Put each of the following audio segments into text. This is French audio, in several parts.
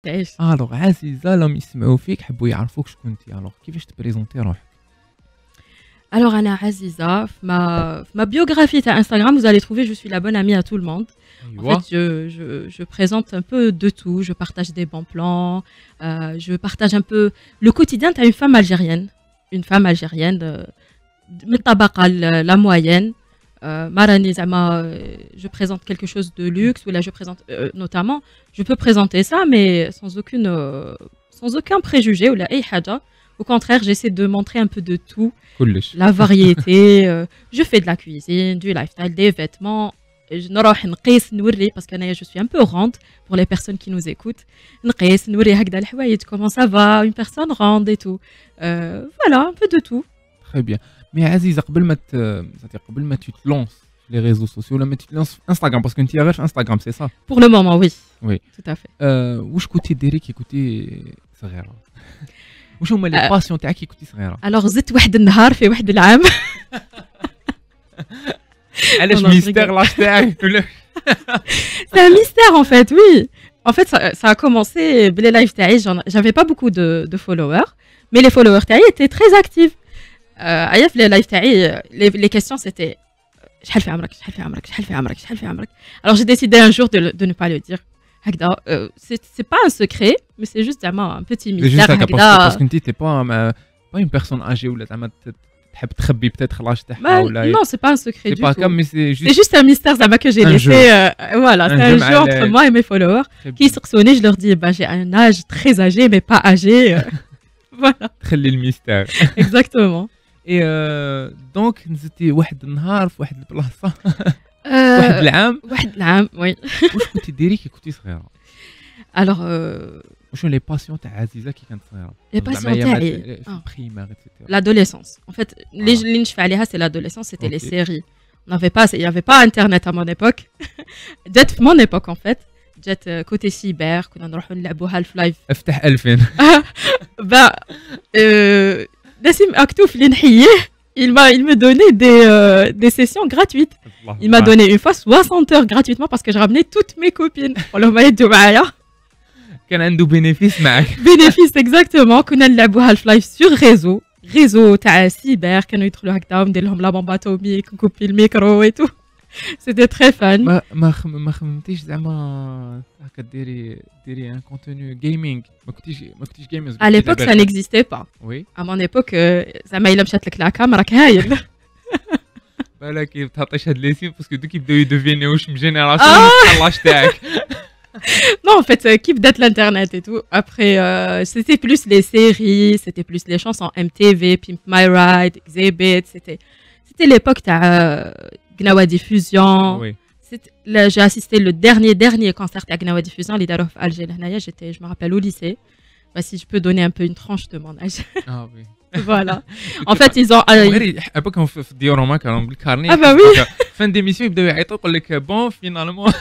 تعيش. الوغ عزيزه لهم يسمعوا فيك حبوا يعرفوك شكون انت الوغ كيفاش تبريزونتي روحك Alors Anna Aziza, ma biographie à Instagram, vous allez trouver, je suis la bonne amie à tout le monde. En ايوا fait, je présente un peu de tout, je partage des bons plans, je partage un peu le quotidien. Tu as une femme algérienne, من طبقة la moyenne. Marani Zama, je présente quelque chose de luxe, ou là je présente notamment, je peux présenter ça, mais sans aucun préjugé ou la أي حاجة. Au contraire, j'essaie de montrer un peu de tout, كلش la variété. Je fais de la cuisine, du lifestyle, des vêtements. نروح نقيس نوري parce que je suis un peu ronde pour les personnes qui nous écoutent. نقيس نوري هكذا الحوايج comment ça va, une personne ronde et tout. Voilà, un peu de tout. Très bien. Mais Aziza, قبل ما tu te lances sur les réseaux sociaux, là, mais tu te lances sur Instagram, parce que tu as Instagram, c'est ça? Pour le moment, oui. Oui. Tout à fait. واش كنتي ديري كي كنتي صغيرة؟ واش هما لي باسيون تاعك كي كنتي صغيرة؟ Alors زدت واحد النهار في واحد العام. علاش ميستير لاش تاعك؟ C'est un mystère en fait, oui. En fait, ça a commencé les lives تاعي, j'avais pas beaucoup de followers, mais les followers تاعي étaient très actifs. عارف les lives تاعي, les questions c'était شحال في عمرك شحال في عمرك شحال في عمرك شحال في عمرك. Alors j'ai décidé un jour de ne pas le dire. هكذا c'est pas un secret, mais c'est juste un petit mystère هكذا. Parce que tu n'étais pas une personne âgée ولا زعما تحب تخبي peut-être l'âge تاعها ولا. Non, c'est pas un secret du pas tout. Comme, mais c'est juste un mystère زعما que j'ai laissé. Voilà, c'est un jeu entre moi et mes followers. Qui يسقسوني, je leur dis j'ai un âge très âgé mais pas âgé. Voilà. تخلي الميستير. Exactement. Et donc نزلتي واحد النهار في واحد البلاصه واحد العام. واحد العام, oui. واش كنتي ديري كي كنتي صغيره؟ Alors وشنو لي باسيون تاع عزيزه كي كانت صغيره؟ لي باسيون تاعي في البريمير ايتترا. L'adolescence. En fait, اللي نشفى عليها c'est l'adolescence, c'était les séries. Il y avait pas internet à mon époque. جات في mon époque en fait. جات côté cyber, كنا نروحوا نلعبوا هالف لايف. افتح 2000. Nassim Aktouf اللي نحييه, il me donnait des sessions gratuites. Il m'a donné une fois 60 heures gratuitement parce que je ramenais toutes mes copines. والله ما يدوا معايا. كان عنده bénéfice معك. Bénéfice exactement. كنا نلعبوا هالف لايف sur réseau تاع cyber, كانوا يدخلوا هكذا وندير لهم لا بومب اتوميك نكوبي الميكرو et tout. C'était très fun. ما خممتيش زعما هكا ديري ان كونتوني جيمنج؟ ما كنتيش جيمرز؟ À l'époque ça n'existait pas. Oui. À mon époque زعما الا مشات لك لا كام راك هايل. بالك ما تحطيش هاد لي سين باسكو دوك يبداو يدوفينيو واش من جينيراسيون لاش تاعك. Non, en fait, qui date l'internet et tout. Après, c'était plus les séries, c'était plus les chansons MTV, Pimp My Ride, Exhibit. C'était l'époque de Gnawa Diffusion. Oui. J'ai assisté le dernier concert de Gnawa Diffusion, l'Idarof Alger. Je me rappelle au lycée. Bah, si je peux donner un peu une tranche de mon âge. Ah oui. Voilà. En fait, ils ont. À peu près في ديورهم هكا راهم بالكارني. Ah bah oui. Fin d'émission يبداو يعيطوا يقول لك bon finalement.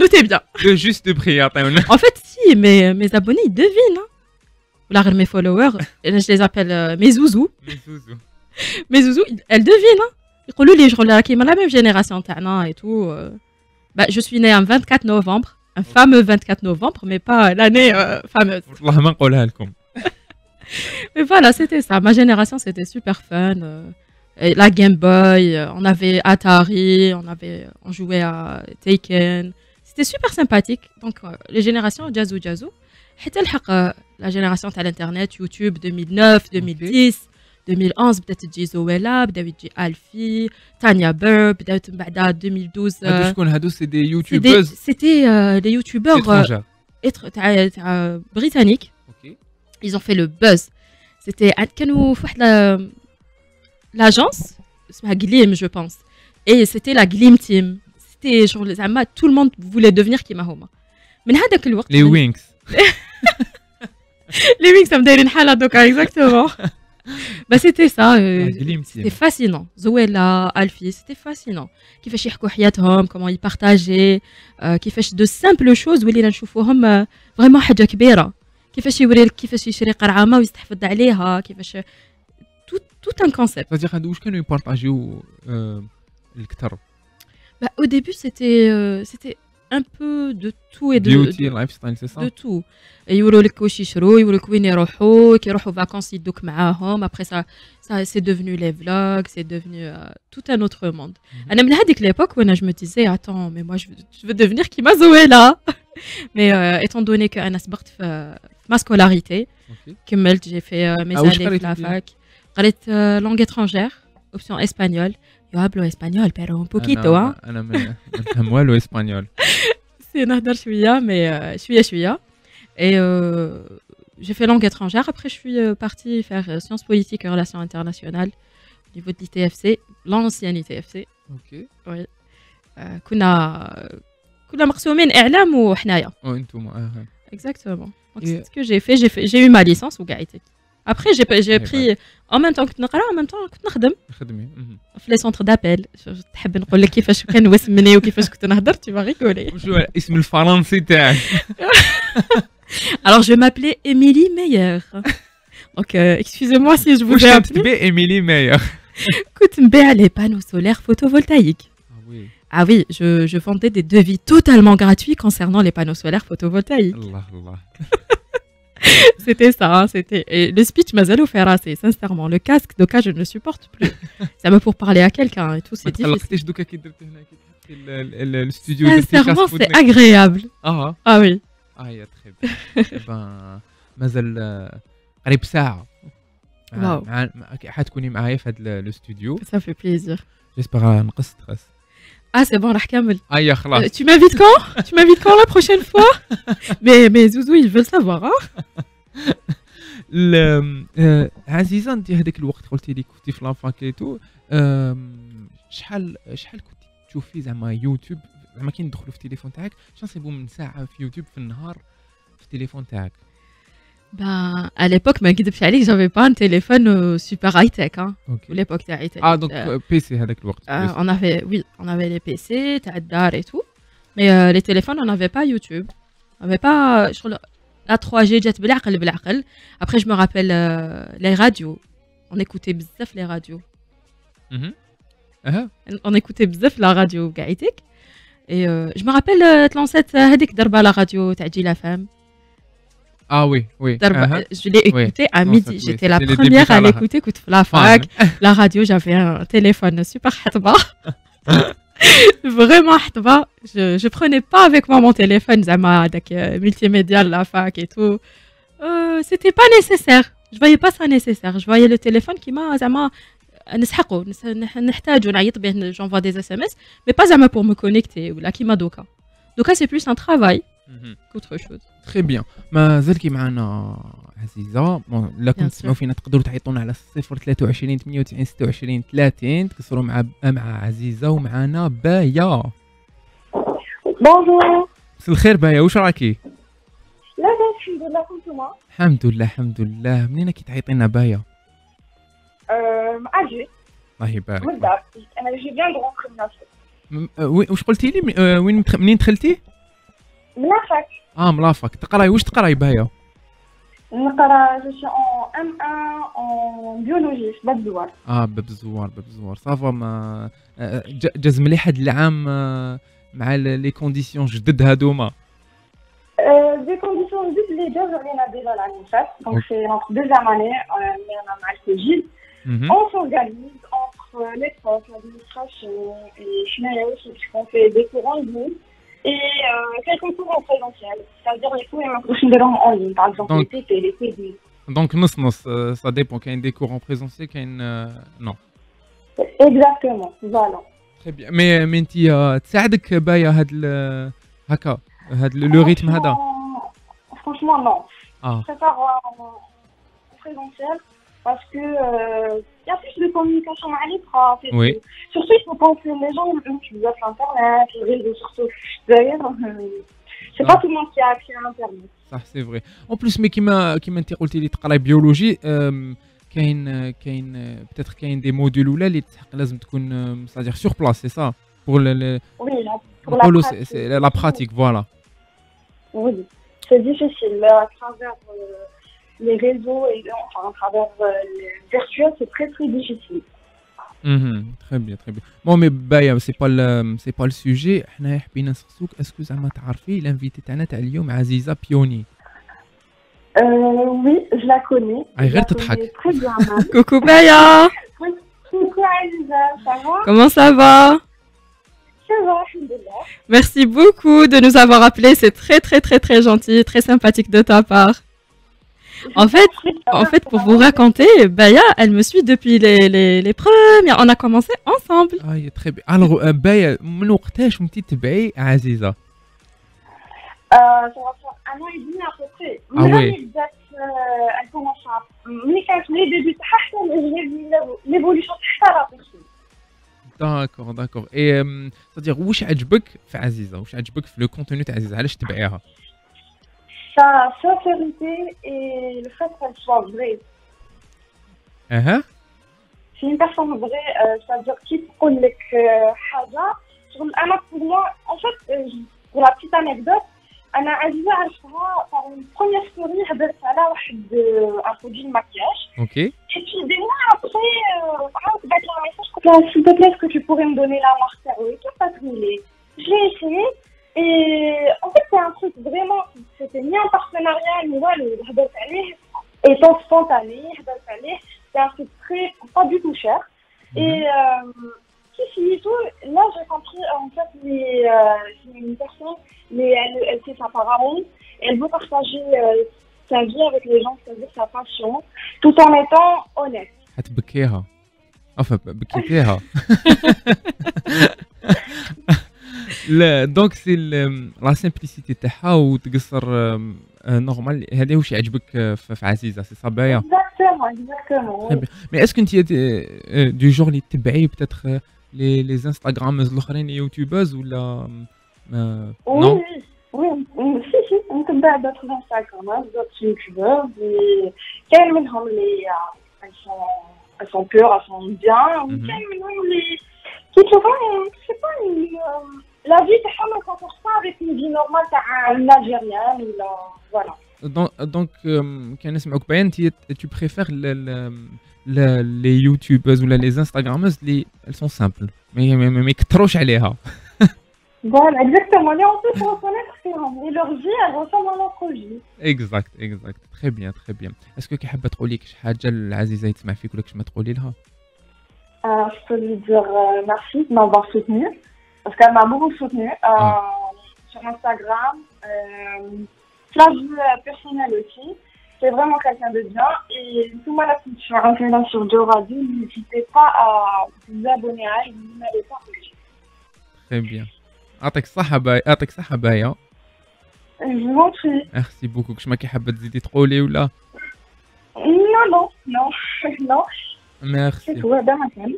Notez bien. Le juste prix, attends. En fait, si, mes abonnés, ils devinent. Hein. Ou là, mes followers, je les appelle mes zouzous. Mes zouzous, elles devinent. Hein. Ils disent, les gens qui ont la même génération et tout. Bah, je suis née un 24 novembre, un fameux 24 novembre, mais pas l'année fameuse. Mais voilà, c'était ça. Ma génération, c'était super fun. La Game Boy, on avait Atari, on jouait à Taken. C'était super sympathique. Donc, les générations Jazou. La génération à l'internet, YouTube 2009, 2010, 2011, peut-être J Zoella, peut-être Alfie, Tanya Burr, peut-être 2012. C'est des youtubeuses. C'était des youtubeurs britanniques. Okay. Ils ont fait le buzz. C'était l'agence, c'est Glim, je pense. Et c'était la Glim Team. Genre tout le monde voulait devenir Kima Homa. Mais les Wings. Les Wings, ça me donne une halade, donc exactement. Bah c'était ça. C'était fascinant. Zoella, Alfie, c'était fascinant. Qui fait chier حياتهم, comment ils partageaient, qui fait de simples choses où ils نشوفوهم vraiment حاجة كبيرة. كيفاش يوري لك كيفاش يشري قرعامة ويستحفظ عليها, كيفاش tout un concept. C'est-à-dire واش كانوا يبارطاجيو الكثر؟ Bah, au début, c'était un peu de tout et Beauty, lifestyle, c'est ça? de tout. يوروا لك واش يشرو يوروك وين يروحوا كي يروحوا vacances يدوك معاهم après ça c'est devenu les vlogs c'est devenu tout un autre monde. انا من هذيك l'époque où je me disais attends mais moi je veux devenir Kima Zoéla. Mais étant donné que انا سبقت في ma scolarité كملت j'ai fait mes années في la fac قريت langue étrangère option espagnol. Yo hablo espagnol pero un poquito hein. انا ما نفهم والو اسبانيول. C'est نهضر شويه mais شويه et j'ai fait langue étrangère. Après, je suis partie faire sciences politiques et relations internationales au niveau de l'ITFC, l'ancienne ITFC. Ok. Oui. كنا مقسومين إعلام وحنايا. وانتم Exactement. Donc, c'est ce que j'ai fait. J'ai eu ma licence au Gaïtek. Après, j'ai pris en même temps que نقرا en même temps كنت نخدم. خدمي. في les centres d'appel. تحب نقول لك كيفاش كان واسمني وكيفاش كنت نهضر tu vas rigoler. وشو اسم الفرنسي تاعك؟ Alors, je m'appelais Émilie Meyer. Donc, excusez-moi si je vous ai appelé. تبي إيميلي ماير. كنت نبيع les panneaux solaires photovoltaïques. Ah oui. Ah oui, je vendais des devis totalement gratuits concernant les panneaux solaires photovoltaïques. Allah Allah. C'était ça, hein, c'était. Et le speech m'a zalou fait raser, sincèrement. Le casque, de cas, je ne le supporte plus. Ça me pour parler à quelqu'un et tout, c'est difficile. Sincèrement, c'est agréable. Ah oui. Ah, il y a très bien. Ben, مازال قريب ساعة. واو. حتكوني معايا في هذا الاستوديو. Ça fait plaisir. J'espère نقص ستريس. Ah, c'est bon, راح كمل. يا خلاص. Tu m'invites quand? Tu m'invites quand la prochaine fois? mais Zouzou, ils veulent savoir, hein? عزيزة انت هذاك الوقت قلتي لي كنتي في لافاك تو شحال كنتي تشوفي زعما يوتيوب زعما كي ندخلوا في التليفون تاعك شنو نصيبوا من ساعة في يوتيوب في النهار في التليفون تاعك؟ Ben, à l'époque, ما نكذبش عليك, j'avais pas un téléphone super high-tech, hein. Okay. L'époque تاع high-tech. Ah, donc PC هذاك الوقت. On avait les PC, تاع الدار et tout. Mais les téléphones, on n'avait pas YouTube. On n'avait pas la 3G جات بالعقل. Après, je me rappelle les radios. On écoutait بزاف les radios. On écoutait بزاف la radio قاعدتك. Et je me rappelle تلانسات هذيك ضربة la radio تاع جيل FM. Ah oui. Je l'ai écouté à midi. J'étais la première à l'écouter. Écoute, la fac, la radio, j'avais un téléphone super hatba. Vraiment hatba. Je prenais pas avec moi mon téléphone, zama, avec multimédia, la fac et tout. C'était pas nécessaire. Je voyais pas ça nécessaire. Je voyais le téléphone qui m'a, zama, نسحقه نحتاجه نعيط به j'envoie des SMS mais pas zama pour me connecter ou là qui m'a doka. Doka c'est plus un travail qu'autre chose. Très bien. مازال كي معنا عزيزة لا كنت تسمعوا فينا تقدروا تعيطونا على 023 98 26 30 تكسروا مع عزيزة ومعنا بايا. بونجور. مساء الخير بايا واش راكي؟ لاباس الحمد لله كنتوما؟ الحمد لله منين كي تعيطينا بايا؟ أجي. الله يبارك. أنا جي بيان دونك من واش قلتي لي منين دخلتي؟ من لافاك. ملافاك تقراي واش تقراي بايا؟ نقرا جو سي اون M1 اون بيولوجي في باب الزوار. باب الزوار صافا ما جاز مليح هاد العام مع لي كونديسيون جدد هادوما. دي كونديسيون جدد اللي جاو علينا ديجا العام اللي فات دونك سي نوتر دوزيام اني اللي انا مع السجل. On s'organise entre les profs, l'administration et Chinaïa aussi, puisqu'on fait des cours en ligne et quelques cours en présentiel. C'est-à-dire les cours en ligne, par exemple les TP, les TD. Donc, ça dépend. Qu'il y a des cours en présentiel, qu'il y a non. Exactement, voilà. Très bien. Mais tu t'aidek بايا هكا le rythme هذا. Franchement, non. Je préfère en présentiel. Parce que y a plus de communication avec les profs. Oui. Surtout, il faut penser les gens utilisent Internet, les réseaux sociaux. D'ailleurs, c'est pas tout le monde qui a accès à Internet. Ça, c'est vrai. En plus, mais كيما انت قلتي لي تقراي بيولوجي كاين peut-être كاين des modules ولا اللي لازم تكون c'est-à-dire sur place, c'est ça pour la pratique, voilà. Oui, c'est difficile à travers les réseaux et enfin à travers les virtuels, c'est très très difficile. Très bien, très bien. Bon, mais Baya, c'est pas le sujet. حنا حبينا نسقسوك اسكو زعما تعرفي l'invité تاعنا تاع اليوم عزيزة بيوني. Oui, je la connais. غير Je la تضحك. connais très bien même. Coucou Baya, Coucou Aïza, ça va? comment ça va? Ça va, alhamdoulilah. Merci beaucoup de nous avoir appelés, c'est très très très très gentil, très sympathique de ta part. En fait, pour vous raconter, Baya, elle me suit depuis les premières. On a commencé ensemble. très bien. Alors, Baya, من وقتاش وانتي تبعي عزيزة؟ Ça va faire un an et demi à peu près. Ah ouais. Elle commence à... Mais quand les débuts, j'ai vu l'évolution de la personne. D'accord. Et c'est-à-dire واش عجبك في عزيزة؟ واش عجبك في لو كونتوني تاع عزيزة؟ علاش تبعيها؟ Sa sincérité et le fait qu'elle soit vraie. C'est une personne vraie, c'est-à-dire qui تقول لك حاجة شغل أنا pour moi, en fait, pour la petite anecdote, أنا عزيزة عرفتها par une première story هدرت على واحد un produit de maquillage. Ok. Et puis des mois après, عاود بعثت لها message قلت لها s'il te plaît, est-ce que tu pourrais me donner la marque? Oui, pas trouvé. Je l'ai essayé. Et en fait, c'est un truc vraiment, c'était ni un partenariat, ni le Hbert Aleh étant spontané, c'est un truc pas du tout cher. Et si, tout, là j'ai compris, en fait, c'est une personne, mais elle fait ça par amour, et elle veut partager sa vie avec les gens, c'est-à-dire sa passion, tout en étant honnête. حتبكيها. Enfin, بكيتيها. لا دونك سي لا سامبليسيتي تاعها وتقصر نورمال هذا واش يعجبك في عزيزه سي صبايا اكزاكتومون مي اسكو انت دو جور اللي تبعي بتاتر لي انستغرامز الاخرين يوتيوبرز ولا نو وي سي نتبع d'autres انستغرامز d'autres يوتيوبرز كاين منهم اللي elles sont pures, elles sont bien, كاين منهم اللي qui c'est pas la vie de Hamel ne compare pas avec une vie normale d'un Algérien ou là, voilà. Donc quand نسمعوك باين tu préfères les youtubeuses ou les instagrammeuses elles sont simples mais يكثروش عليها. Voilà, exactement. On peut se reconnaître et leur vie, elle ressemble à notre vie. Exact. Très bien. Est-ce que حابة تقولي شي حاجة للعزيزة يتسمع فيك ولا كش ما تقولي لها؟ Je peux lui dire merci de m'avoir soutenue, parce qu'elle m'a beaucoup soutenue sur Instagram, sa vie personnelle aussi. C'est vraiment quelqu'un de bien. Et tout moi là, si tu as un là sur Joe Radio, n'hésitez pas à vous abonner à elle, vous n'allez pas partager. Très bien. يعطيك الصحة بايا. Je vous en prie. Merci beaucoup. كش ما كي حابة تزيدي تقولي ولا؟ Non. ميرسي.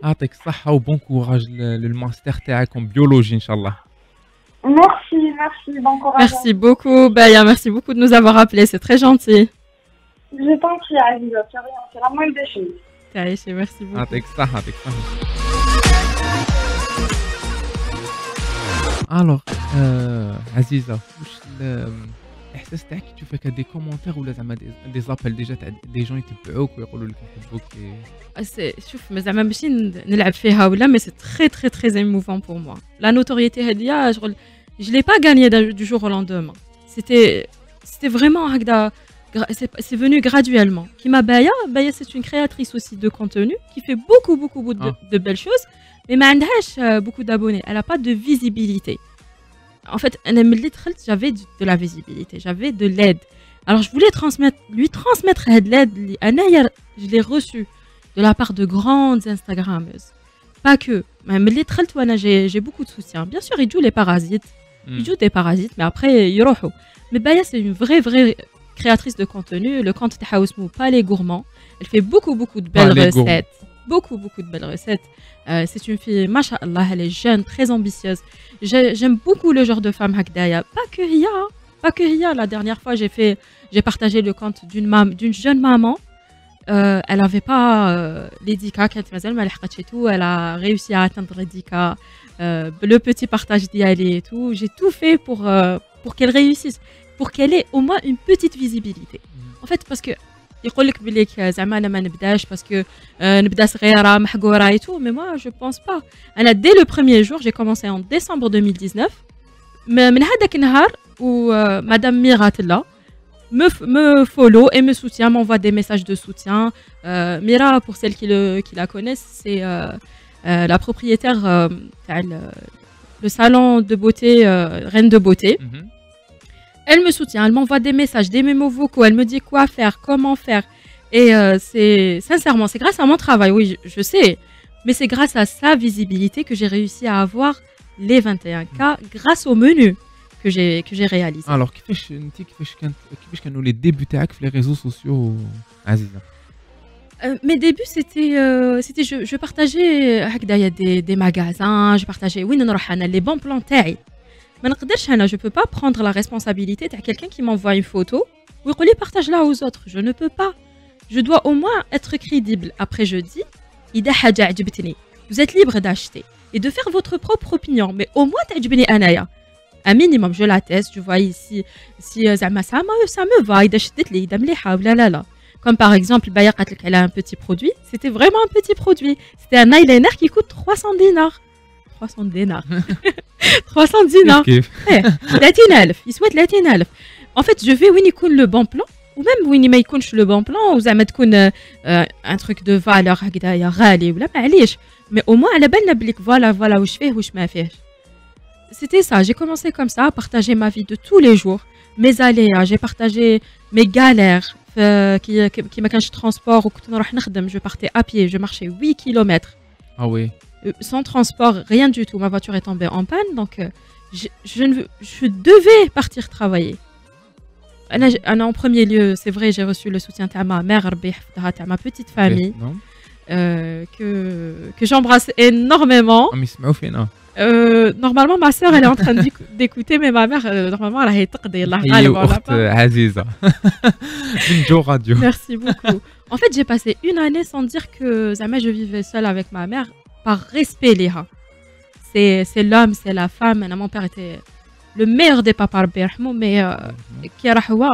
يعطيك الصحة وبون كوراج للماستر تاعكم بيولوجي إن شاء الله. Merci, bon courage. Merci beaucoup, Baya, merci beaucoup de nous avoir appelés, c'est très gentil. Je t'en prie, Aziza, c'est la moindre des choses. Merci beaucoup. يعطيك الصحة. Alors, عزيزة واش الاحساس تاعك كي تشوف هكا دي كومونتير ولا زعما دي زابيل ديجا تاع دي جون يتبعوك ويقولوا لك يحبوك؟ شوف زعما ماشي نلعب فيها ولا مي سي تري تري تري ايموفون بور موا لا نوتوريتي هادية شغل je l'ai pas gagné du jour au lendemain. C'était vraiment هكذا c'est venu graduellement. Kima Baya, c'est une créatrice aussi de contenu qui fait beaucoup de belles choses, mais ما عندهاش beaucoup d'abonnés. Elle a pas de visibilité. En fait, j'avais de la visibilité, j'avais de l'aide. Alors je voulais lui transmettre cette l'aide. Je l'ai reçue de la part de grandes Instagrammeuses. Pas que. Mais j'ai beaucoup de soutien. Bien sûr, ils jouent les parasites. Ils jouent des parasites, mais après, ils rohou. Mais Baya, c'est une vraie créatrice de contenu. Le compte de Haousmou, pas les gourmands. Elle fait beaucoup de belles recettes. Beaucoup de belles recettes. C'est une fille, machallah, elle est jeune, très ambitieuse. J'aime beaucoup le genre de femme hakdaya. Pas que Ria. La dernière fois, j'ai partagé le compte d'une jeune maman. Elle n'avait pas l'EDICA, elle a réussi à atteindre l'EDICA, le petit partage d'IALI et tout. J'ai tout fait pour qu'elle réussisse, pour qu'elle ait au moins une petite visibilité. En fait, parce que يقول لك بليك زعما انا ما نبداش باسكو نبدا صغيره محقوره اي تو مي موا جو بونس با انا دي لو بروميير جور جي كومونسي ان ديسمبر 2019 من هذاك النهار و مدام ميراتلا me follow et me soutient, m'envoie des messages de soutien. Mira, pour celles qui la connaissent, c'est la propriétaire le salon de beauté, Reine de Beauté. Elle me soutient, elle m'envoie des messages, des mémos vocaux, elle me dit quoi faire, comment faire. Et c'est sincèrement, c'est grâce à mon travail, oui, je sais, mais c'est grâce à sa visibilité que j'ai réussi à avoir les 21K grâce au menu que j'ai réalisé. Alors, كيفاش كانوا les débuts تاعك في les réseaux sociaux عزيزة؟ Mes débuts c'était je partageais هكذا يا des magasins, je partageais وين نروح انا les bons plans تاعي. ما نقدرش انا je peux pas prendre la responsabilité تاع quelqu'un qui m'envoie une photo ويقول لي partage-la aux autres, je ne peux pas. Je dois au moins être crédible. Après je dis إذا حاجة عجبتني, vous êtes libre d'acheter et de faire votre propre opinion, mais au moins تعجبني انايا. Un minimum, je la teste, je vois ici si ça me va, إذا شدت لي إذا مليحة ولا لا. Comme par exemple, Baya قالت لك elle a un petit produit, c'était vraiment un petit produit. C'était un eyeliner qui coûte 300 dinars. 300 dinars. 300 dinars. كيف 30000, يسوى 30000. En fait, je vais وين يكون le bon plan ou même وين ما يكونش le bon plan وزعما تكون un truc de valeur هكذايا غالي ولا معليش. Mais au moins على بالنا بليك voilà واش فيه واش ما فيهش. C'était ça, j'ai commencé comme ça, à partager ma vie de tous les jours, mes aléas, j'ai partagé mes galères, qui m'a caché transport, ou je partais à pied, je marchais 8 km. Ah oui. Sans transport, rien du tout, ma voiture est tombée en panne, donc je devais partir travailler. En premier lieu, c'est vrai, j'ai reçu le soutien de ma mère, de ma petite famille, que j'embrasse énormément. Normalement, ma sœur, elle est en train d'écouter, mais ma mère, normalement, elle a taqdi, Allah ghalib, on l'a pas. Aziza. Binjo Radio. Merci beaucoup. En fait, j'ai passé une année sans dire que jamais je vivais seule avec ma mère, par respect, Léha. C'est l'homme, c'est la femme. Mon père était le meilleur des papas, mais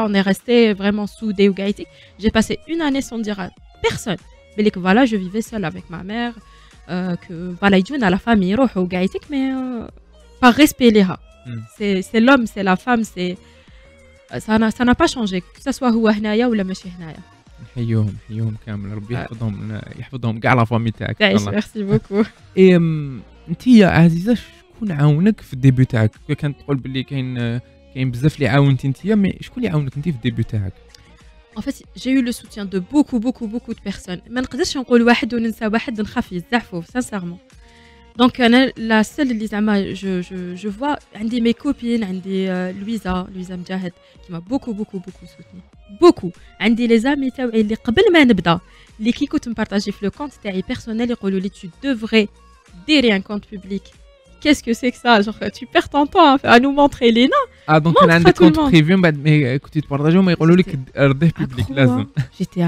on est resté vraiment soudés ou gaïti. J'ai passé une année sans dire à personne. Mais que voilà, je vivais seule avec ma mère. Que voilà, ils viennent à la famille, mais par respect Léha. C'est l'homme, c'est la femme, ça n'a pas changé, que ce soit هو هنايا ولا ماشي هنايا. نحييهم كامل ربي يحفظهم كاع لا فامي تاعك. ميرسي بوكو. انت يا عزيزه شكون عاونك في الديبي تاعك؟ كانت تقول باللي كاين بزاف اللي عاونتي انت، مي شكون اللي عاونك انت في الديبي تاعك؟ En fait, j'ai eu le soutien de beaucoup de personnes. ما نقدرش نقول واحد وننسى واحد نخاف يزعفوا sincèrement. Donc la seule اللي زعما je vois عندي mes copines, عندي Louisa Mjahid qui m'a beaucoup soutenu. Beaucoup. عندي les amis تاعي اللي قبل ما نبدا اللي كي كنت مبارطاجي في le compte تاعي personnel يقولوا لي tu devrais dire un compte public. Qu'est-ce que c'est que ça? Genre, tu perds ton temps à nous montrer les noms. Ah, donc on a un compte privé, mais écoutez, tu partages, mais il y public. J'étais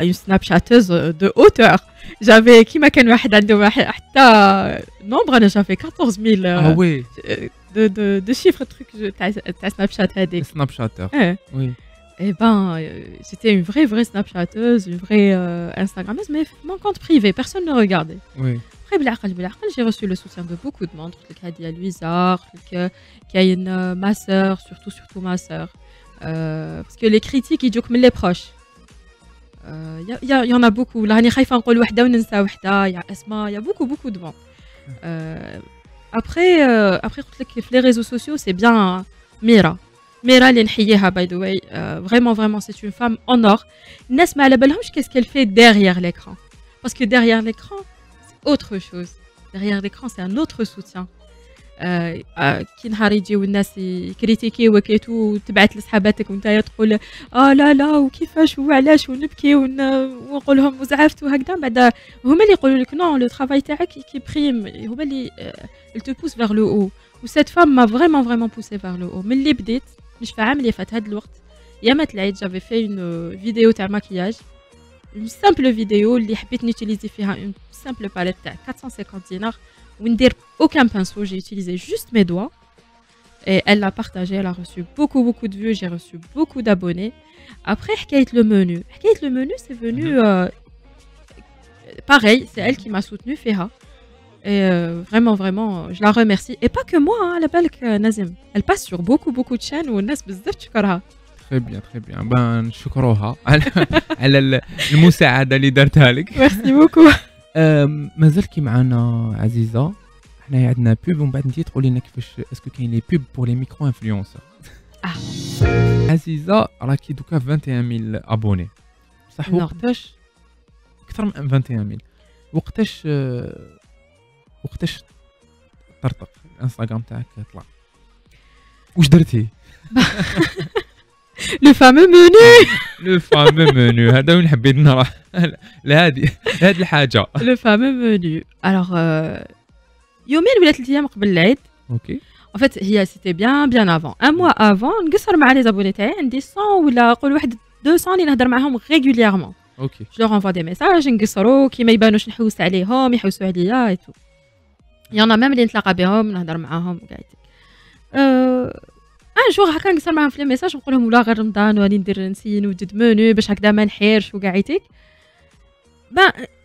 une snapchatteuse de hauteur. J'avais, qui m'a qu'un واحد عنده حتى nombre, j'avais 14 000 ah, oui. de chiffres, trucs, ta Snapchat. Snapchatter. Oui. Eh ben, j'étais une vraie snapchatteuse, une vraie Instagrammeuse, mais mon compte privé, personne ne regardait. Oui. Après, j'ai reçu le soutien de beaucoup de monde. Il y a Louisa, il y a ma sœur, surtout ma sœur. Parce que les critiques, ils disent que les proches. Il y en a beaucoup. Là, il y a Esma, il y a beaucoup de monde. Après, les réseaux sociaux, c'est bien Mira. Mira, by the way, vraiment, c'est une femme en or. Nesma, qu'est-ce qu'elle fait derrière l'écran? Parce que derrière l'écran, autre chose. Derrière l'écran, c'est un autre soutien. كي نهار يجيو الناس يكريتيكيو وكيتو وتبعت لصحاباتك وانت تقول لا وكيفاش وعلاش ونبكي ونقول لهم وزعفت وهكذا، بعد هما اللي يقولوا لك نو لو travail تاعك كي بريم، هما اللي elle te pousse vers le haut. و cette femme m'a vraiment poussé vers le haut. ملي بديت مش في عام اللي فات هذا الوقت يامات العيد j'avais fait une vidéo تاع maquillage, une simple vidéo اللي حبيت نيتيليزي فيها une simple palette تاع 450 dinars وندير aucun pinceau, j'ai utilisé juste mes doigts. Et elle l'a partagé, elle a reçu beaucoup de vues, j'ai reçu beaucoup d'abonnés. Après, le menu, c'est venu... pareil, c'est elle qui m'a soutenue, Féha. Et vraiment, je la remercie. Et pas que moi, hein, la belle Nazim. Elle passe sur beaucoup de chaînes où Nas بزاف تشكرها. Très bien. Ben, شكروها على المساعدة اللي درتها لك. Merci beaucoup. مازال كي معنا عزيزة. حنا عندنا بوب ومن بعد انتي تقولي لنا كيفاش اسكو كاين لي بوب بور لي ميكرو انفلونسور. عزيزة راكي دوكا 21000 ابوني. صح وقتاش اكثر من 21000 وقتاش طرطق الانستغرام تاعك طلع واش درتي؟ لو فامو منو هذا وين حبيت نروح لهذه الحاجه لو فامو منو. الوغ يومين ولا 3 ايام قبل العيد. اوكي en fait هي سيتي بيان افون ان موا افون نقصر مع لي زابوني تاعي عندي 100 ولا نقول واحد 200 اللي نهضر معاهم ريغوليرمون. اوكي جو لور انفوا دي ميساج نقصروا كي ما يبانوش نحوس عليهم يحوسوا عليا اي تو. يانا ميم اللي نتلاقى بهم نهضر معاهم قاعدين ان جور هكا نقصر معاهم في لي ميساج نقول لهم ولا غير رمضان وراني ندير نسي نوجد منو باش هكذا ما نحيرش وقاعديك.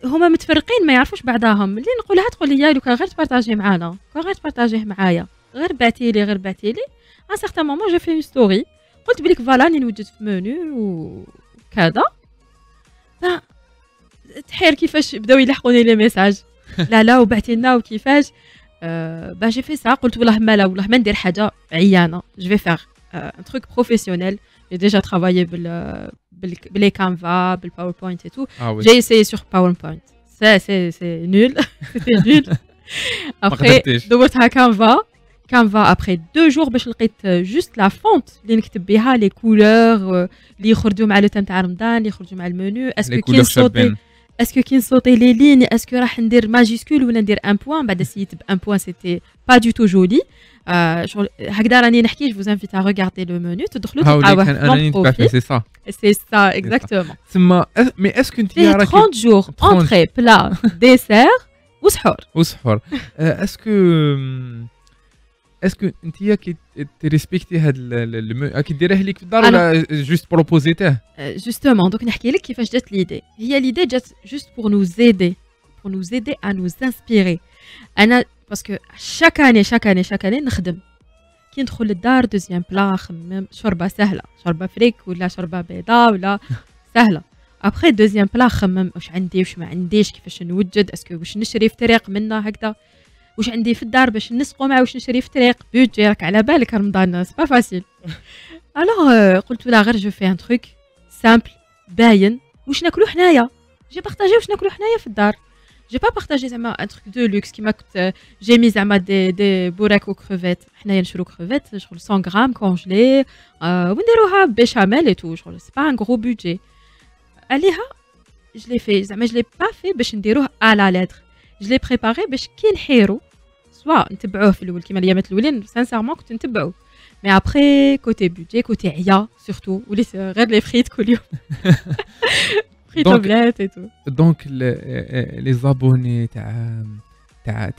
هما متفرقين ما يعرفوش بعضاهم. اللي نقولها تقول لي لو كان غير تبارطاجي معانا كون غير تبارطاجيه معايا غير بعتي لي ان سيغتان مومون جو في اون ستوري قلت بليك فوالا راني نوجد في منو وكذا. تحير كيفاش بداو يلحقوني لي ميساج لا وبعتي لنا وكيفاش جي في سا قلت والله ما ندير حاجه عيانه جو في فيغ ان تروك بروفيسيونيل. J'ai déjà travaillé les Canva, le PowerPoint et tout. Ah oui. J'ai essayé sur PowerPoint. C'est nul. C'était nul. Après, دوّرتها Canva après 2 jours باش لقيت juste la fonte اللي نكتب بها les couleurs اللي يخرجوا مع لو تام تاع رمضان اللي يخرجوا مع المنيو. اسكو كي نصوتي لي لين اسكو راح ندير ماجيسكول ولا ندير ان بوين. بعد سيت بان بوين سيتي با دو تو جولي. هكذا راني نحكي. جو vous invite à regarder le menu تدخلوا تلقاو انا نتبع سي ça exactement. ثم مي اسكو انت راكي 30 jours entrée plat dessert وسحور. اسكو انت كي تريسبكتي هاد كي ديريه ليك في الدار ولا جوست بروبوزيته؟ جوستومون دوك نحكي لك كيفاش جات ليدي. هي ليدي جات جوست pour nous aider à nous inspirer. انا باسكو chaque année نخدم كي ندخل للدار دوزيام بلا خمم شوربه سهله شوربه فريك ولا شوربه بيضاء ولا سهله. ابخي دوزيام بلا خمم واش عندي واش ما عنديش كيفاش نوجد اسكو واش نشري في طريق منا هكذا واش عندي في الدار باش نسقوا مع واش نشري في طريق بيدجي راك على بالك رمضان سي با فاسيل. الوغ قلت لا غير جو في ان تروك سامبل باين واش ناكلو حنايا. جي بارطاجي واش ناكلو حنايا في الدار. جي با بارطاجي زعما ان تروك دو لوكس كيما كنت جي مي زعما دي بوراك و كروفيت. حنايا نشرو كروفيت شغل 100 غرام كونجلي ونديروها بيشاميل اي تو شغل سي با ان غرو بودجي. عليها جو لي في زعما جو لي با في باش نديروه على لتر. جو لي بريباري باش كي نحيرو سوا نتبعوه في الاول كيما الايامات الاولين سانسيرمون كنت نتبعو. مي ابري كوتي بودجي كوتي عيا سورتو وليت غير لي فريت كل يوم فريت اوبليت اي تو. دونك لي زابوني تاع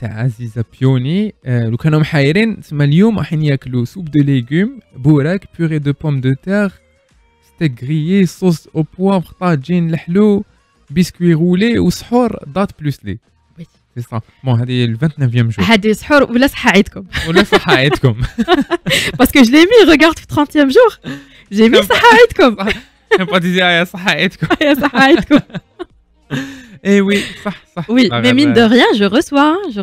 عزيزه بيوني لو كانوا محايرين تسمى اليوم راحين ياكلوا سوب دو ليغوم بوراك بوري دو بوم دو تير ستيك غريي صوص او بوافر طاجين لحلو بسكوي رولي وسحور دات بلوس لي. سي صا بون هذه ال 29 جور. هذه سحور ولا صحه عيدكم صحه عيدكم باسكو جو لي مي ريغارد في 30 جور جي مي صحه عيدكم. سامباتيزي يا صحه عيدكم يا صحه عيدكم. اي وي صح وي مي مين دو ريان جو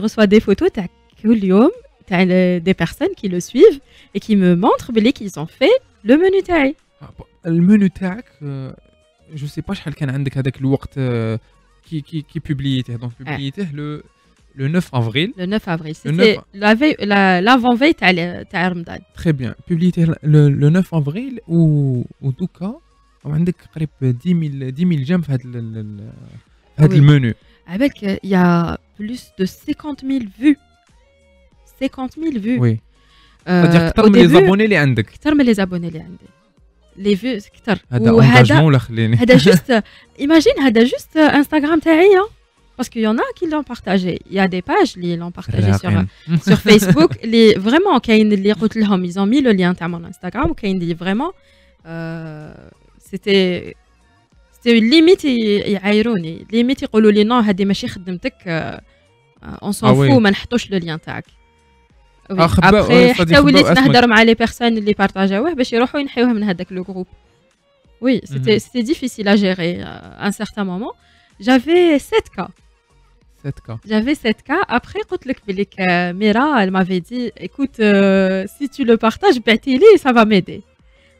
reçois des photos تاع كل يوم تاع des personnes qui le suivent et qui me montrent بلي qu'ils ont fait le menu تاعي. المنيو تاعك جو سي با شحال كان عندك هذاك الوقت qui publiait donc publié le 9 avril. Le 9 avril, c'était l'avant-veille تاع رمضان. Très bien. Publié le 9 avril ou دوكا عندك قريب 10000 جيم في هذا المنيو. عبالك il y a plus de 50000 vues. 50000 vues. Oui. C'est-à-dire اكثر من لي زابوني اللي عندك. اكثر من لي زابوني اللي عندي. لي فيوز كثر. هذا انجاجمون ولا خليني. هذا جوست ايماجين هذا جوست انستغرام تاعي. parce qu'il y en a qui l'ont partagé. Il y a des pages qui l'ont partagé sur Facebook. Les, vraiment, ils ont mis le lien à mon Instagram. Vraiment, c'était une limite. Limite, ils ont dit non, on s'en fout, mais on ne le lien tag. Après, حتى وليت نهضر مع les personnes اللي بارطاجاوه باش يروحوا ينحيوه من هذاك le groupe. Oui, c'était difficile à gérer à un certain moment. J'avais 7 cas. 7 cas. J'avais 7 cas. Après, Mira, elle m'avait dit, écoute, si tu le partages, ça va m'aider.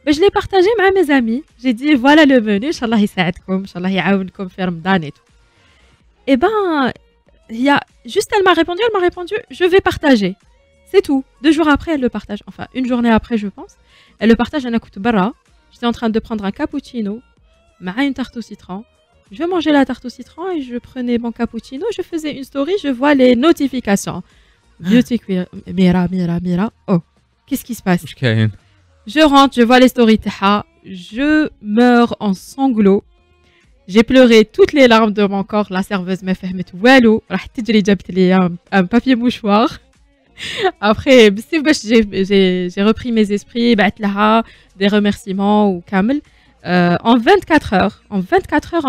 Ben, je l'ai partagé avec mes amis. J'ai dit, voilà le menu, Inch'Allah, يساعدكم, Inch'Allah, يعاونكم في رمضان et tout. Et ben, elle m'a répondu, je vais partager. C'est tout. 2 jours après, elle le partage. Enfin, une journée après, je pense. Elle le partage à Nakout Barra. J'étais en train de prendre un cappuccino, une tarte au citron. Je mangeais la tarte au citron et je prenais mon cappuccino. Je faisais une story, je vois les notifications. Beauty Queen, Mira. Oh, qu'est-ce qui se passe? Je rentre, je vois les stories. Je meurs en sanglots. J'ai pleuré toutes les larmes de mon corps. La serveuse m'a fait mettre walou. Un papier mouchoir. Après, j'ai repris mes esprits, des remerciements ou Kamel. En 24 heures,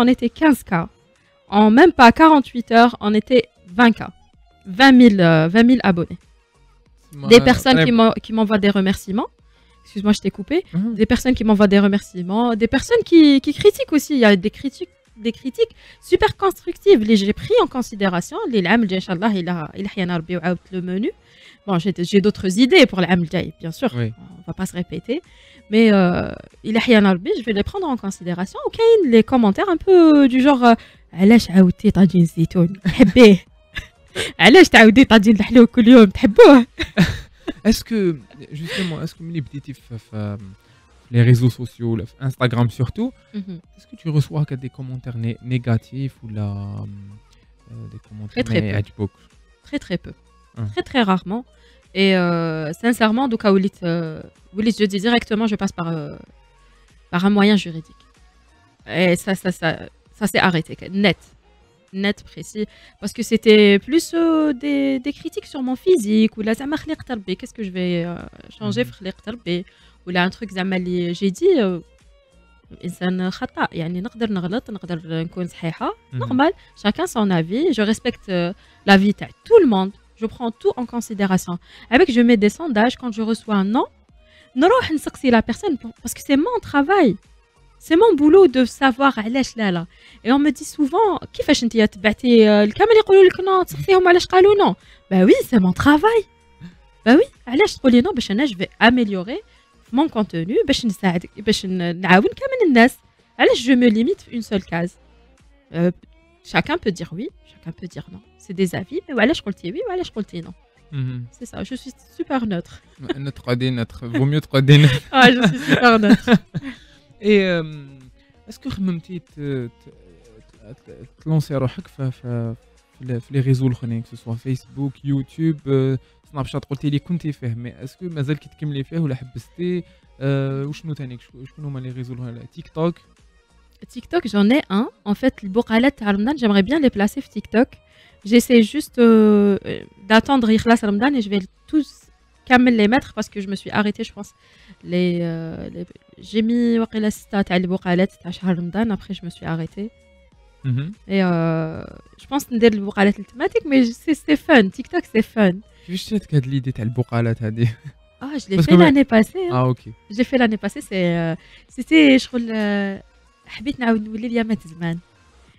on était 15 cas. En même pas 48 heures, on était 20 cas. 20 000 abonnés. Des personnes qui m'envoient des remerciements. Excuse-moi, je t'ai coupé. Des personnes qui m'envoient des remerciements. Des personnes qui critiquent aussi. Il y a des critiques super constructives. J'ai pris en considération. Inch'Allah, il a le menu. Bon, j'ai d'autres idées pour l'Am Jay, bien sûr. Oui. On va pas se répéter. Mais je vais les prendre en considération. Ok, les commentaires un peu du genre علاش عاودتي طاجين زيتون تحبيه علاش تعاودي طاجين الحلو كل يوم تحبوه. Est-ce que ملي بديتي في les réseaux sociaux, Instagram surtout, est-ce que tu reçois des commentaires négatifs ou des commentaires très peu. Très rarement. Et sincèrement, donc je dis directement, je passe par un moyen juridique. Et ça s'est arrêté, net, précis. Parce que c'était plus des critiques sur mon physique, ou là, qu'est-ce que je vais changer, ou là, un truc, j'ai dit, إنسان خطأ يعني نقدر نغلط نقدر نكون صحيحة normal, chacun son avis, je respecte l'avis de tout le monde. Je prends tout en considération. Avec, je mets des sondages. Quand je reçois un non, نسقسي la personne parce que c'est mon travail. C'est mon boulot de savoir علاش لا. Et on me dit souvent كيفاش انت تبعتي الكامل يقولوا لك non تسقسيهم علاش قالوا non. Bah oui, c'est mon travail. Bah oui, علاش تقولي non باش انا je vais améliorer mon contenu باش نساعد باش نعاون كامل الناس. علاش je me limite une seule case. Chacun peut dire oui, chacun peut dire non. C'est des avis, mais voilà, je قلتي oui, voilà, je قلتي non. C'est ça, je suis super neutre. Neutre, vaut mieux 3D neutre. Ah, je suis super neutre. Et est-ce que خممتي te lancer روحك في les réseaux الاخرين, que ce soit Facebook, YouTube, Snapchat قلتي لي كنتي فيه, mais est-ce que مازال كتكملي فيه ولا حبستي وشنو ثاني شكون هما les réseaux TikTok? TikTok, j'en ai un. En fait, le Boqalat Ramadan, j'aimerais bien les placer sur TikTok. J'essaie juste d'attendre Ikhlas Ramadan et je vais tous les mettre parce que je me suis arrêtée, je pense. J'ai mis Waqila Sita تاع البقالات تاع شهر رمضان, après je me suis arrêtée. Et je pense ندير البقالات التماتيك, mais c'est fun. TikTok, c'est fun. كيفاش جاتك هاد l'idée تاع البقالات هذه؟ Ah, je l'ai fait l'année passée. Ah, ok. Je l'ai fait l'année passée, c'était شغل حبيت نعاود نولي ليامات زمان.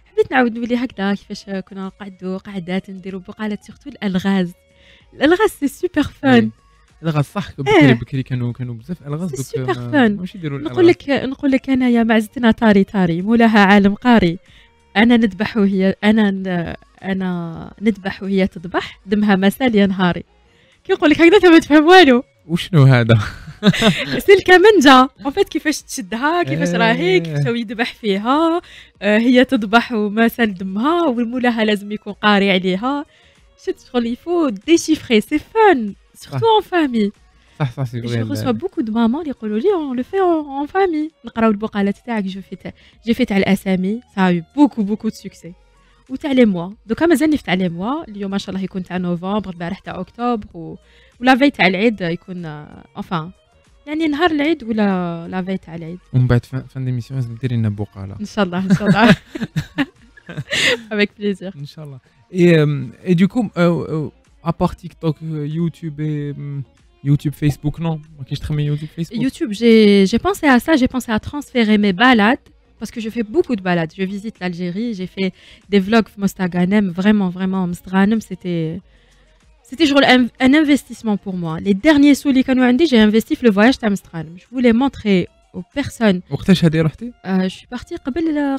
حبيت نعاود نولي هكذا كيفاش كنا نقعدوا قعدات نديروا بقالات سورتو الالغاز سي سوبر فان. الغاز صح بكري كانوا بزاف الغاز سوبر فان. واش يديروا نقول لك انا يا معزتنا طاري مولاها عالم قاري. انا نذبح وهي تذبح دمها مسال يا نهاري. كي نقول لك هكذا ما تفهم والو. وشنو هذا؟ سي الكمنجة en fait كيفاش تشدها كيفاش راهي كيفاش يذبح فيها هي تذبح ومسال دمها ومولاها لازم يكون قاري عليها. شفت شغل il faut déchiffrer, c'est fun surtout en famille. صح سي je reçois beaucoup de mamans اللي يقولوا لي on le fait en famille. نقراو البقالات تاعك جو في تاع الاسامي, ça a eu beaucoup de succès. وتاع لي موا دوكا مازالني في تاع لي موا اليوم ما شاء الله يكون تاع نوفمبر البارح تاع اكتوبر ولا في تاع العيد يكون enfin يعني نهار العيد ولا لا في تاع العيد ومن بعد فان ديميسيون لازم ديري لنا بقاله ان شاء الله ان شاء الله avec plaisir ان شاء الله. et du coup à part TikTok, YouTube et YouTube, Facebook, non? Moi, je travaille YouTube, Facebook. YouTube, j'ai pensé à ça, j'ai pensé à transférer mes balades parce que je fais beaucoup de balades. Je visite l'Algérie, j'ai fait des vlogs Mostaganem, vraiment, Mostaganem, c'était genre un investissement pour moi. Les derniers sous les canaux j'ai investi dans le voyage de Mostaganem. Je voulais montrer aux personnes. وقتاش هذه رحتي؟ Je suis partie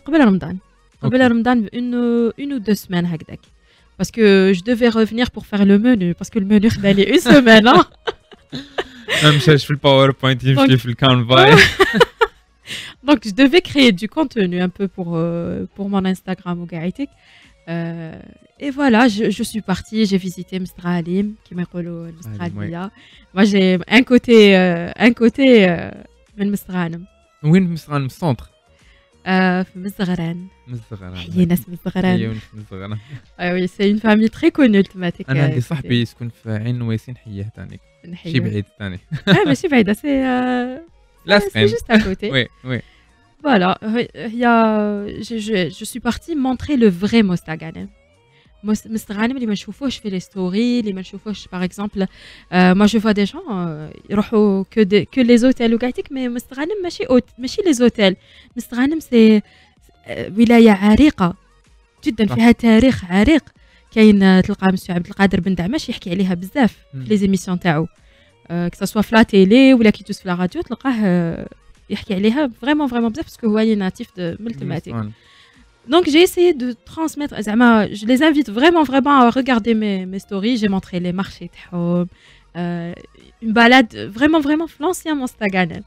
قبل رمضان. قبل رمضان une ou 2 semaines هكذاك. Parce que je devais revenir pour faire le menu parce que le menu خدالي une semaine. Hein. مشاش في الباوربوينت يمشي في الكانفا. Donc je devais créer du contenu un peu pour mon Instagram ou Gaïtik. Et voilà, je suis partie, j'ai visité Mstralim, qui m'appelle Mstralia. Moi j'ai un côté من Mstralim. وين Mstralim centre? في مزغران. هي ناس مزغران. Ah oui, c'est une famille très connue thématique. أنا عندي صاحبي يسكن في عين ويسين حيه ثاني. شي بعيد ثاني. ماشي بعيدة c'est juste à côté. Oui. Voilà, je suis partie montrer le vrai Mostaganem. Mostaganem, اللي ما نشوفوش في les stories, اللي ما نشوفوش par exemple. Moi je vois des gens يروحوا que les hôtels وقاعدك mais Mostaganem ماشي les hôtels. Mostaganem c'est ولاية عريقة جدا فيها تاريخ عريق. كاين تلقى مسيو عبد القادر بن دعماش يحكي عليها بزاف في لي زيميسيون تاعو que ça soit في لا تيلي ولا كي توس في لا راديو تلقاه يحكي عليها vraiment بزاف parce que هو ناتيف من التماتيك. Donc j'ai essayé de transmettre زعما je les invite vraiment à regarder mes stories. J'ai montré les marchés تاعهم une balade vraiment في l'ancien Mostaganem.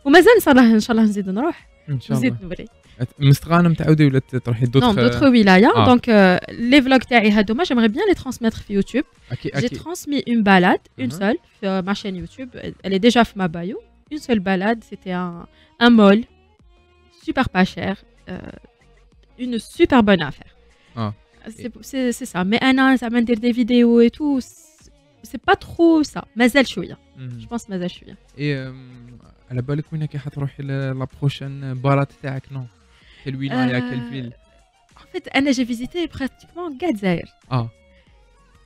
ومازال صراحه ان شاء الله نزيد نروح ان شاء الله نزيد نوري. مستغانم تعاودي ولا تروحي d'autres wilayas. Donc les vlogs تاعي هادوما j'aimerais bien les transmettre في YouTube. J'ai transmis une balade une seule sur ma chaîne YouTube. Elle est déjà في ma bio. Une seule balade, c'était un mall super pas cher, une super bonne affaire. C'est ça. Mais ça m'a dit des vidéos et tout, c'est pas trop ça. مازال شوية. Je pense مازال شوية. Et على بالك وين كي حتروحي لا بروشين بارات تاعك نو؟ quelle wilaya quelle ville? En fait, أنا j'ai visité pratiquement كاع الجزائر.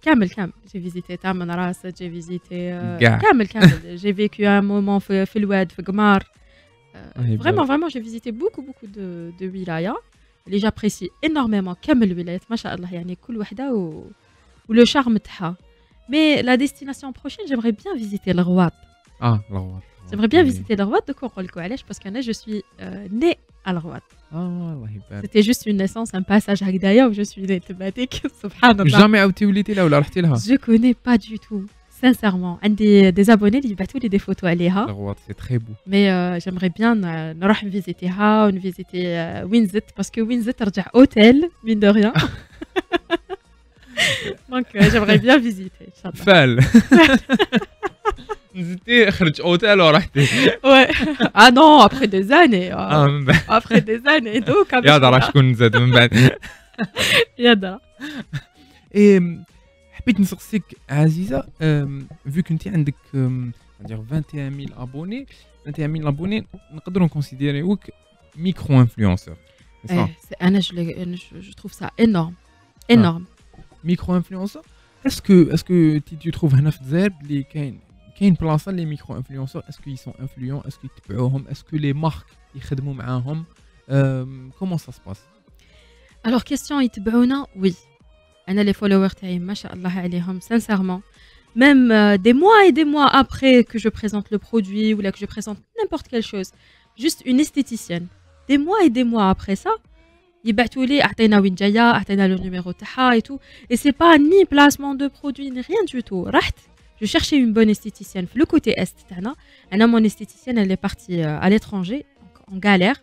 كامل j'ai visité Tamanrasset, j'ai visité كامل j'ai vécu un moment في الواد في قمار. Vraiment j'ai visité beaucoup de wilayas اللي j'apprécie énormément كامل الولايات ما شاء الله يعني كل وحده و le charme تاعها. Mais la destination prochaine, j'aimerais bien visiter le Rwab. الغوات. J'aimerais bien visiter le Rwab. Donc نقول لكم علاش parce que je suis née à الغوات. الله يبارك. C'était juste une naissance, un passage هكذايا و je suis née thématique. سبحان الله. jamais عاودتي وليتي لها ولا رحتي لها؟ Je connais pas du tout. Sincèrement, عندي des abonnés اللي يبعثوا لي des photos عليها. الغوات c'est très beau. Mais j'aimerais bien نروح نفيزيتيها ونفيزيتي وين زدت parce que وين زدت رجع hôtel mine de rien. Donc j'aimerais bien visiter ان شاء الله. فال. نزلتي خرج اوتيل ورحتي. Ouais. Ah non, après des années. Après des années donc. يا درا شكون زاد من بعد. يا درا. حبيت نسقسيك عزيزه vu que انت عندك dire 21000 abonnés 21000 abonnés نقدروا نكونسيديريوك ميكرو انفلونسور. انا je trouve ça énorme. ميكرو انفلونسور est-ce que tu trouves هنا في الجزائر بلي كاين بلاصه لي ميكرو انفلونسور est-ce qu'ils sont influents est-ce qu'ils يتبعوهم est-ce que les marques يخدموا معاهم comment ça se passe? Alors question يتبعونا oui. أنا les followers تاعي ما شاء الله عليهم sincèrement même des mois après que je présente le produit ou là que je présente n'importe quelle chose juste une esthéticienne des mois après ça يبعثوا لي اعطينا وين جايه اعطينا le numéro تاعها et tout et c'est pas ni placement de produit ni rien du tout رحت je cherchais une bonne esthéticienne في le côté est تاعنا انا mon esthéticienne elle est partie à l'étranger en galère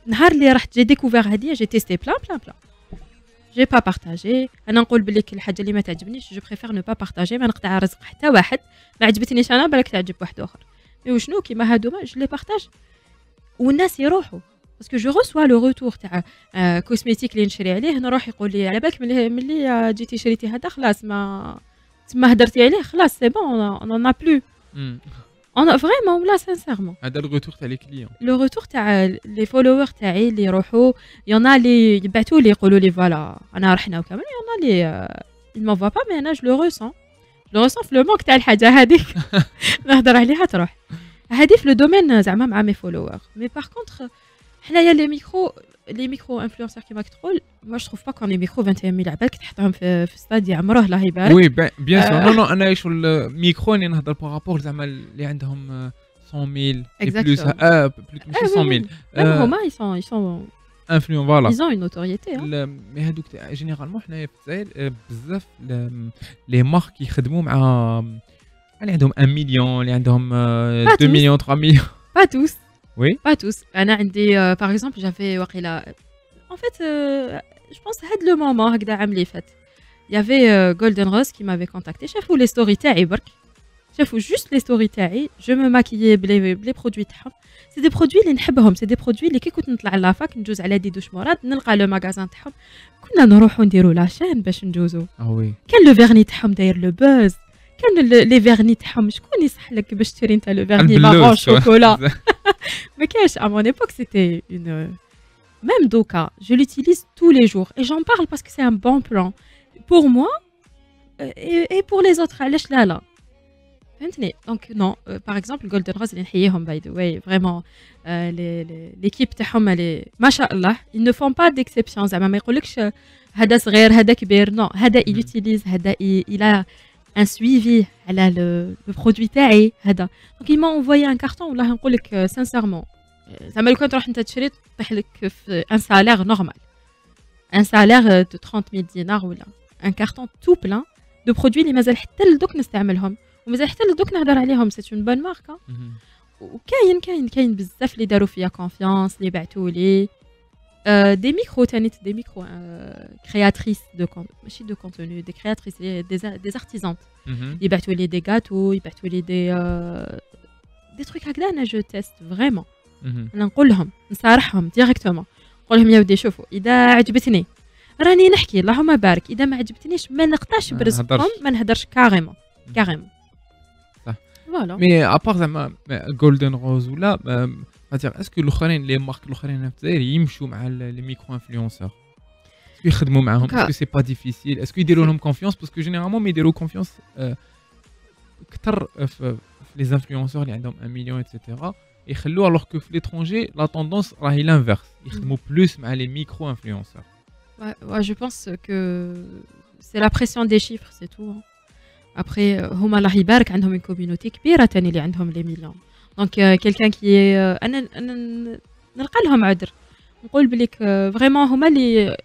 نهار اللي رحت j'ai découvert هذه j'ai testé plein j'ai pas partagé انا نقول بلي كل حاجه اللي ما تعجبنيش je préfère ne pas partager ما نقطع رزق حتى واحد ما عجبتنيش انا بالك تعجب واحد اخر مي وشنو كيما هادوما je les partage والناس يروحوا parce que je reçois le retour تاع cosmétique اللي نشري عليه نروح يقول لي على بالك ملي جيتي شريتي هذا خلاص ما تما هدرتي عليه خلاص سي بون on en a plus on a vraiment là sincèrement هذا الريتور تاع لي كليون le retour تاع les followers تاعي اللي يروحوا y en a اللي يبعثوا لي يقولوا لي فوالا انا رحنا وكامل y en a اللي ils m'en voient pas mais انا je le ressens في لو مونك تاع الحاجه هذيك نهضر عليها تروح هذه في لو دومين زعما مع مي فولوور مي باغ كونطخ حنايا لي ميكرو انفلونسور كيما تقول moi je trouve pas qu'on les micro 21000 عبالك تحطهم في ستاد يعمروه الله يبارك وي بيان سور نو انا شغل الميكرو اللي نهضر بارابور زعما اللي عندهم 100000 بلوس بلوس 100000 هما ils sont انفلون فوالا ils ont une notoriété مي هذوك جينيرالمون حنايا في الجزائر بزاف لي مارك يخدموا مع اللي عندهم 1 مليون اللي عندهم 2 مليون 3 مليون pas tous oui pas tous انا عندي par exemple j'avais وقيلا en fait je pense هاد لو مومون هكذا عام اللي فات il y avait Golden Rose qui m'avait contacté شافوا لي ستوري تاعي برك شافوا جوست لي ستوري تاعي جو مو ماكيي بلي برودوي تاعهم سي دي برودوي اللي نحبهم سي دي برودوي اللي كي كنت نطلع لافاك ندوز على ديدوش مراد نلقى لو ماغازان تاعهم كنا نروحوا نديروا لاشين باش ندوزو وي كان لو فيرني تاعهم داير لو بوز كان لي فيرني تاعهم شكون يصح لك باش تشري انت لو فيرني مارون شوكولا ما كاش à mon époque c'était une même doka je l'utilise tous les jours et j'en parle parce que c'est un bon plan pour moi et pour les autres علاش لا فهمتني دونك نو باغ اكزومبل جولدن روز اللي نحييهم باي ذا واي فريمون ليكيب تاعهم ما شاء الله ils ne font pas d'exception زعما ما يقولكش هذا صغير هذا كبير نو هذا il utilise هذا il a un suivi على le produit تاعي هذا دونك ils m'ont envoyé un carton والله نقول لك sincèrement زعما لو كان تروح انت تشري طيح لك في ان سالير نورمال ان سالير دو 30000 دينار ولا ان كارطون تو بلان دو برودوي اللي مازال حتى لدوك نستعملهم ومازال حتى لدوك نهضر عليهم سي اون بون ماركه وكاين بزاف اللي داروا فيا كونفيونس اللي بعثوا لي دي ميكرو تانيت دي ميكرو كرياتريس دو ماشي دو كونتوني دي كرياتريس دي ارتيزان يبعثوا لي دي غاتو يبعثوا لي دي تروك هكذا انا جو تيست فريمون انا نقول لهم نصارحهم ديريكتومون نقول لهم يا ودي شوفوا اذا عجبتني راني نحكي اللهم بارك اذا ما عجبتنيش ما نقطعش برزقهم ما نهدرش كاريمون صح فوالا مي ابار زعما جولدن روز ولا فاتير اسكو الاخرين لي مارك الاخرين في الجزائر يمشوا مع لي ميكرو انفلونسور اسكو يخدموا معاهم اسكو سي با ديفيسيل اسكو يديروا لهم كونفيونس باسكو جينيرالمون ما يديروا كونفيونس كثر في لي انفلونسور اللي عندهم 1 مليون ايتترا يخلوه alors que في l'étranger la tendance راهي l'inverse يخدموا plus مع les micro influenceurs. Ouais, je pense que c'est la pression des chiffres, c'est tout. Après هما الله يبارك عندهم une communauté كبيرة تاني اللي عندهم les millions. Donc quelqu'un qui est انا نلقى لهم عذر نقول بليك vraiment هما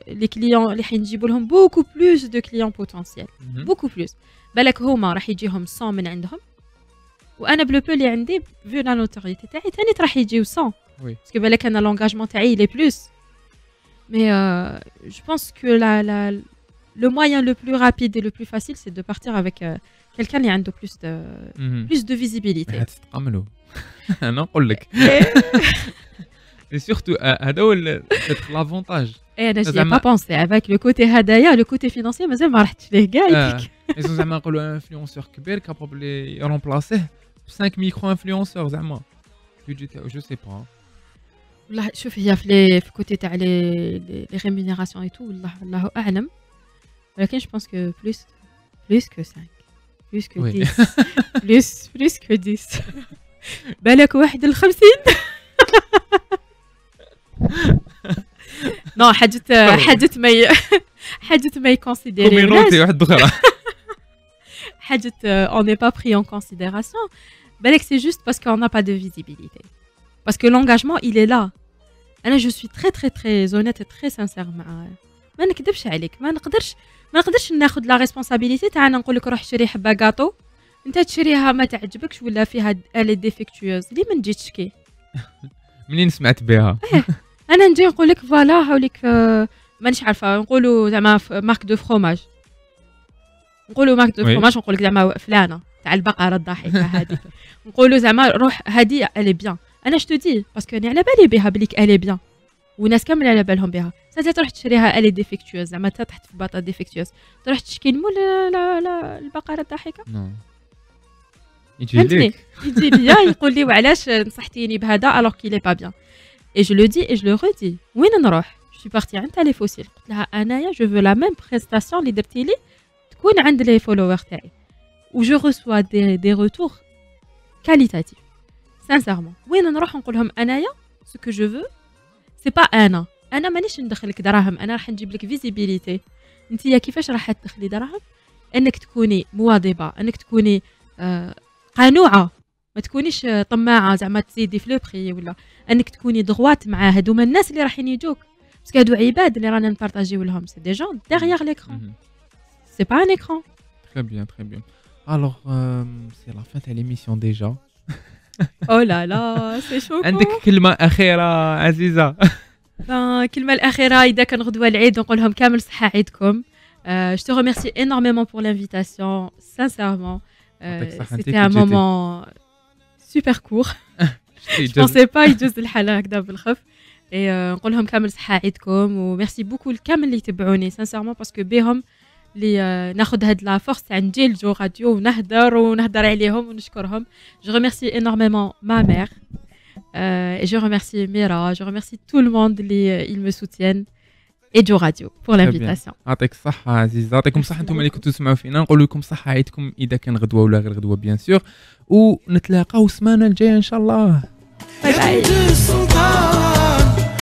les clients اللي حنجيبوا لهم beaucoup plus de clients potentiels beaucoup plus بالك هما راح يجيهم 100 من عندهم وانا بلو بو اللي عندي فيو لا نوتوريتي تاعي ثاني راح يجيو 100 باسكو بالك انا لونغاجمون تاعي لي بلوس مي جو بونس كو لا le moyen le plus rapide et le plus facile c'est de partir avec quelqu'un اللي عنده plus de visibilité تتقملوا انا نقول لك et surtout هذا هو l'avantage انا جي با بونسي avec le côté هدايا le côté financier مازال ما رحتش ليه كاع ils زعما نقولوا انفلونسور كبير كابابل يرومبلاسيه 5 ميكرو انفلونسور زعما بيجي تاعو جو سي با والله شوف هي في الكوتي تاع لي ريمونيراسيون اي تو والله اعلم ولكن جو بونس كو بلوس كو 5 بلوس كو 10 بلوس كو 10 بالك واحد ال 50 نو حاجة ما يكونسيديري كوميونيتي واحد اخرى حاجة on n'est pas pris en considération بالك c'est juste parce qu'on n'a pas de visibilité parce que l'engagement il est là انا je suis très très très honnête et très sincère معاه ما نكذبش عليك ما نقدرش ناخذ لا ريسبونسابيلتي تاع نقول لك روح شري حبه غاطو انت تشريها ما تعجبكش ولا فيها الي ديفيكتويوز لي ما نجي تشكي منين سمعت بها انا نجي نقول لك فوالا هاوليك مانيش عارفه نقولوا زعما مارك دو فروماج نقولوا مارك دو فروماج نقول لك زعما فلانه تاع البقره الضاحكه هذيك نقولوا زعما روح هذه الي بيان انا جو دي باسكو انا على بالي بها بليك الي بيان وناس كامل على بالهم بها. ساعات تروح تشريها الي ديفيكتوز زعما تحت في باطا ديفيكتوز، تروح تشكي المول لا البقره الضاحكه. يجي لي يقول لي وعلاش نصحتيني بهذا الوغ كي لي با بيان. اي جو لو دي اي جو لو ريدي. وين نروح؟ جو بارتي عند تاليفوسيل قلت لها انايا جو فو لا ميم بريستاسيون اللي درتي لي تكون عند لي فولوور تاعي و جو ريسوا دي روتور كاليتاتيف سانسيرمون. وين نروح نقول لهم انايا سو كو جو فو سي با انا مانيش ندخلك دراهم، انا راح نجيب لك فيزيبيليتي. انتيا كيفاش راح تدخلي دراهم؟ انك تكوني مواظبه، انك تكوني قنوعه، ما تكونيش طماعه زعما تزيدي في لو بري، ولا انك تكوني دغوات مع هادوما الناس اللي راح يجوك، باسكو هادو عباد اللي رانا نبارطاجيو لهم، سي دي جون ديغيغ ليكران، سي با ان écran. Très bien, très bien. Alors, c'est la fin de l'émission déjà. Oh là là, c'est chaud. عندك كلمة أخيرة عزيزة؟ الكلمة الأخيرة إذا كان غدوة العيد نقول لهم كامل صحة عيدكم. Je te remercie énormément pour l'invitation, sincèrement. C'était un moment super court. Je pensais pas يجوز الحال هكذا بالخف. نقول لهم كامل صحة عيدكم وميرسي بوكو الكامل اللي يتبعوني sincèrement باسكو بهم اللي ناخذ هاد لا فورس تاع نجي لجو راديو ونهضر عليهم ونشكرهم. Je remercie énormément ma mère. Et je remercie Mira, je remercie tout le monde ils me soutiennent et Joe Radio pour l'invitation. يعطيك الصحة عزيزة، يعطيكم الصحة انتم اللي كنتوا تسمعوا فينا، نقول لكم صحة عيدكم إذا كان غدوة ولا غير غدوة بيان سور، ونتلاقاو السمانة الجاية إن شاء الله. باي باي.